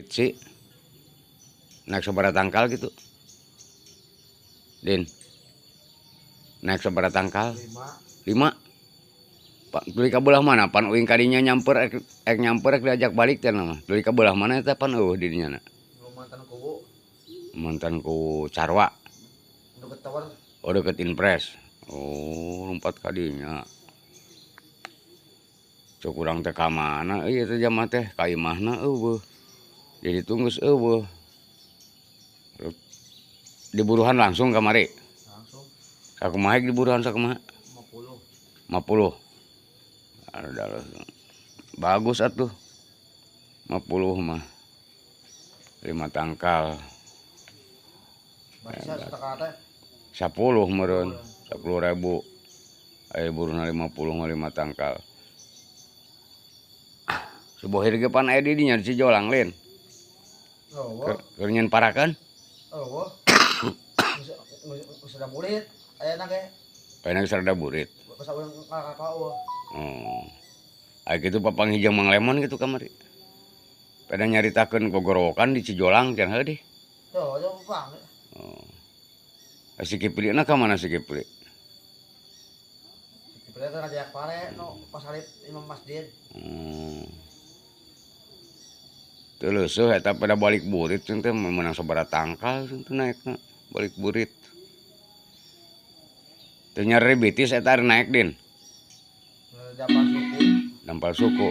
sih naik sabaraha tangkal gitu Din, naik sabaraha tangkal 5 Pak tuluy ka belah mana pan uing kadinya nyamper nyamper diajak balik teh mah tuluy ka belah mana eta pan didinya mantan ku Carwa deket tower deket Inpres lompat kadinya cok urang teh ka mana ieu teh jama teh ka imahna eueuh jadi tunggus eueuh diburuhan langsung kamari langsung sakumaha diburuhan sakumaha 50 ada bagus atuh 50 mah 5 tangkal bisa setengah teh 10 meureun 10.000 aya buruna 50 mah 5 tangkal subohir ge pan aya di dinya di Cijolang Lin keur nyen parakan sudah burit aya na ge kayaknya sarada burit pas urang kakak aya kitu papanghijang Mang Lemon gitu kamari pada nyaritakeun gogorowokan di Cijolang can heuh deh yo Bang si Kiplina ka mana si Kipli Kipli teh ngajak pare no pas salib imam masjid teu leuseuh eta pada balik burit teh menang sabaraha tangkal teh naekna balik burit teu nyari bitis eta naik Din dapat suku dampal suku